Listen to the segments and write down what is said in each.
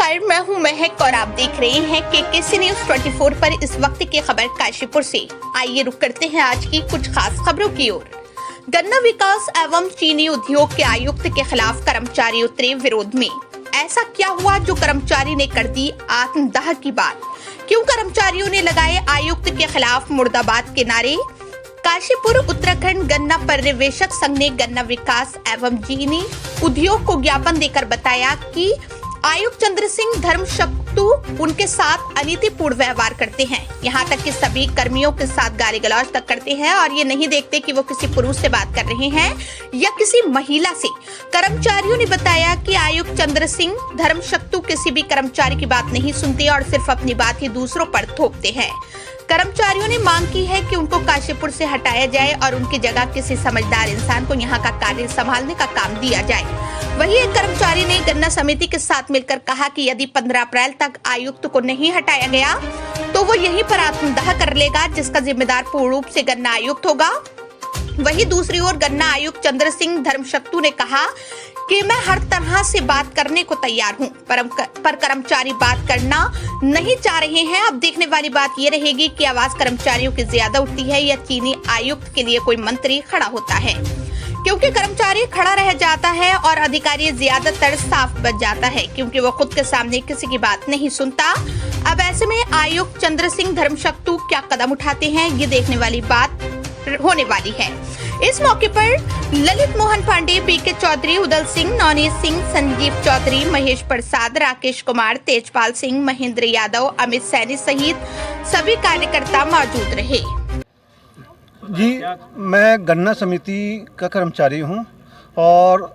नमस्कार, मैं हूं महक और आप देख रहे हैं केकेसी न्यूज 24 पर इस वक्त की खबर काशीपुर से। आइए रुक करते हैं आज की कुछ खास खबरों की ओर। गन्ना विकास एवं चीनी उद्योग के आयुक्त के खिलाफ कर्मचारी उतरे विरोध में। ऐसा क्या हुआ जो कर्मचारी ने कर दी आत्मदाह की बात? क्यों कर्मचारियों ने लगाए आयुक्त के खिलाफ मुर्दाबाद के नारे? काशीपुर उत्तराखंड गन्ना पर्यवेक्षक संघ ने गन्ना विकास एवं चीनी उद्योग को ज्ञापन देकर बताया कि आयुक्त चंद्र सिंह धर्मशक्तु उनके साथ अनीतिपूर्ण व्यवहार करते हैं। यहाँ तक कि सभी कर्मियों के साथ गाली गलौज तक करते हैं और ये नहीं देखते कि वो किसी पुरुष से बात कर रहे हैं या किसी महिला से। कर्मचारियों ने बताया कि आयुक्त चंद्र सिंह धर्मशक्तु किसी भी कर्मचारी की बात नहीं सुनते और सिर्फ अपनी बात ही दूसरों पर थोपते हैं। कर्मचारियों ने मांग की है कि उनको काशीपुर से हटाया जाए और उनकी जगह किसी समझदार इंसान को यहाँ का कार्य संभालने का काम दिया जाए। वहीं एक कर्मचारी ने गन्ना समिति के साथ मिलकर कहा कि यदि 15 अप्रैल तक आयुक्त को नहीं हटाया गया तो वो यहीं पर आत्मदाह कर लेगा, जिसका जिम्मेदार पूर्ण रूप से गन्ना आयुक्त होगा। वहीं दूसरी ओर गन्ना आयुक्त चंद्र सिंह धर्मशक्तु ने कहा कि मैं हर तरह से बात करने को तैयार हूं, पर कर्मचारी बात करना नहीं चाह रहे हैं। अब देखने वाली बात ये रहेगी कि आवाज कर्मचारियों की ज्यादा उठती है या चीनी आयुक्त के लिए कोई मंत्री खड़ा होता है, क्योंकि कर्मचारी खड़ा रह जाता है और अधिकारी ज्यादातर साफ बच जाता है, क्योंकि वो खुद के सामने किसी की बात नहीं सुनता। अब ऐसे में आयुक्त चंद्र सिंह धर्मशक्तु क्या कदम उठाते हैं, ये देखने वाली बात होने वाली है। इस मौके पर ललित मोहन पांडे, पीके चौधरी, उदल सिंह, नवनीत सिंह, संजीव चौधरी, महेश प्रसाद, राकेश कुमार, तेजपाल सिंह, महेंद्र यादव, अमित सैनी सहित सभी कार्यकर्ता मौजूद रहे। जी, मैं गन्ना समिति का कर्मचारी हूं और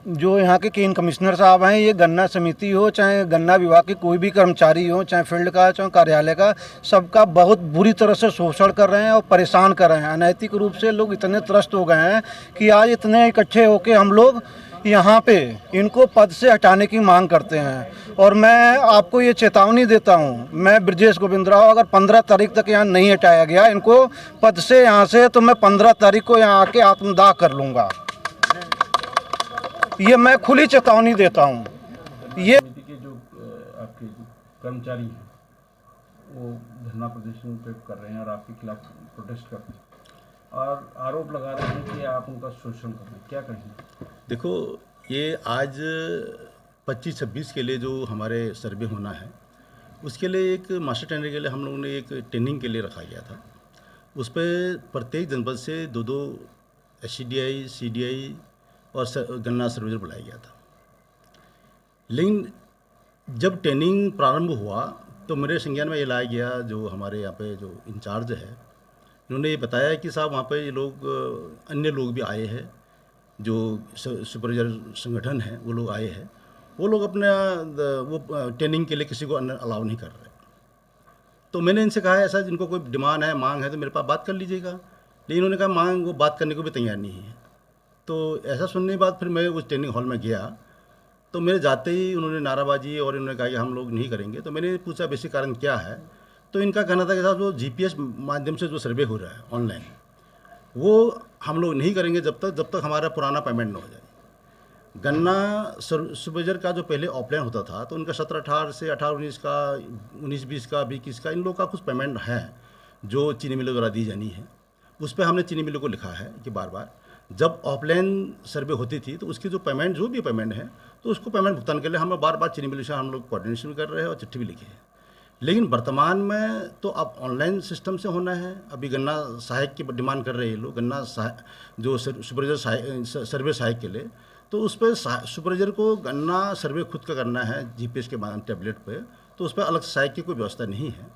जो यहाँ के केन कमिश्नर साहब हैं, ये गन्ना समिति हो चाहे गन्ना विभाग के कोई भी कर्मचारी हो, चाहे फील्ड का चाहे कार्यालय का, सबका बहुत बुरी तरह से शोषण कर रहे हैं और परेशान कर रहे हैं। अनैतिक रूप से लोग इतने त्रस्त हो गए हैं कि आज इतने इकट्ठे होकर हम लोग यहाँ पे इनको पद से हटाने की मांग करते हैं। और मैं आपको ये चेतावनी देता हूँ, मैं ब्रजेश गोविंद राव, अगर 15 तारीख तक यहाँ नहीं हटाया गया इनको पद से यहाँ से, तो मैं 15 तारीख को यहाँ आके आत्मदाह कर लूँगा। ये मैं खुली चेतावनी देता हूँ। ये के जो आपके कर्मचारी हैं वो धरना प्रदर्शन पे कर रहे हैं और आपके खिलाफ प्रोटेस्ट कर रहे हैं और आरोप लगा रहे हैं कि आप उनका शोषण कर रहे हैं, क्या कहेंगे? देखो, ये आज 25-26 के लिए जो हमारे सर्वे होना है, उसके लिए एक मास्टर ट्रेनर के लिए हम लोगों ने एक ट्रेनिंग के लिए रखा गया था। उस पर प्रत्येक जनपद से 2-2 SCDI, CDI और गन्ना सर्वेयर बुलाया गया था। लेकिन जब ट्रेनिंग प्रारंभ हुआ तो मेरे संज्ञान में ये लाया गया, जो हमारे यहाँ पे जो इंचार्ज है, उन्होंने ये बताया कि साहब वहाँ पे ये लोग अन्य लोग भी आए हैं, जो सुपरवाइजर संगठन है वो लोग आए हैं, वो लोग अपना वो ट्रेनिंग के लिए किसी को अलाउ नहीं कर रहे। तो मैंने इनसे कहा ऐसा जिनको कोई डिमांड है, मांग है, तो मेरे पास बात कर लीजिएगा। लेकिन उन्होंने कहा मांग वो बात करने को भी तैयार नहीं है। तो ऐसा सुनने के बाद फिर मैं उस ट्रेनिंग हॉल में गया तो मेरे जाते ही उन्होंने नाराबाजी और उन्होंने कहा कि हम लोग नहीं करेंगे। तो मैंने पूछा बेसिक कारण क्या है, तो इनका कहना था कि साहब जो GPS माध्यम से जो सर्वे हो रहा है ऑनलाइन, वो हम लोग नहीं करेंगे जब तक हमारा पुराना पेमेंट न हो जाए। गन्ना सुपरवाइजर का जो पहले ऑफलाइन होता था तो उनका 17-18 से 18-19 का, 19-20 का, 20 का इन लोगों का कुछ पेमेंट है जो चीनी मिलों द्वारा दी जानी है। उस पर हमने चीनी मिलों को लिखा है कि बार बार जब ऑफलाइन सर्वे होती थी तो उसकी जो पेमेंट, जो भी पेमेंट है, तो उसको पेमेंट भुगतान के लिए हम बार बार चीनी मिलों से हम लोग कोऑर्डिनेशन भी कर रहे हैं और चिट्ठी भी लिखी है। लेकिन वर्तमान में तो अब ऑनलाइन सिस्टम से होना है। अभी गन्ना सहायक की डिमांड कर रहे हैं लोग, गन्ना जो सुपरवाइजर सर्वे सहायक के लिए, तो उस पर सुपरवाइजर को गन्ना सर्वे खुद का करना है GPS के टैबलेट पे, तो उस पर अलग सहायक की कोई व्यवस्था नहीं है।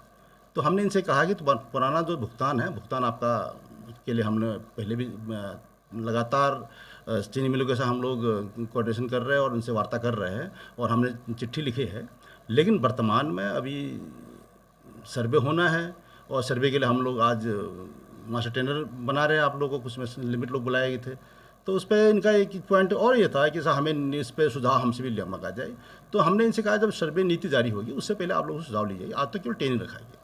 तो हमने इनसे कहा कि तो पुराना जो भुगतान है, भुगतान आपका के लिए हमने पहले भी लगातार चीनी मिलों के साथ हम लोग कोऑर्डिनेशन कर रहे हैं और उनसे वार्ता कर रहे हैं और हमने चिट्ठी लिखी है। लेकिन वर्तमान में अभी सर्वे होना है और सर्वे के लिए हम लोग आज मास्टर ट्रेनर बना रहे हैं। आप लोगों को कुछ में लिमिट लोग बुलाए गए थे, तो उस पर इनका एक पॉइंट और ये था कि साहब हमें इस पर सुझाव हमसे भी मांगा जाए। तो हमने इनसे कहा जब सर्वे नीति जारी होगी उससे पहले आप लोगों को सुझाव लीजिए। आज तो केवल ट्रेनिंग रखा गया।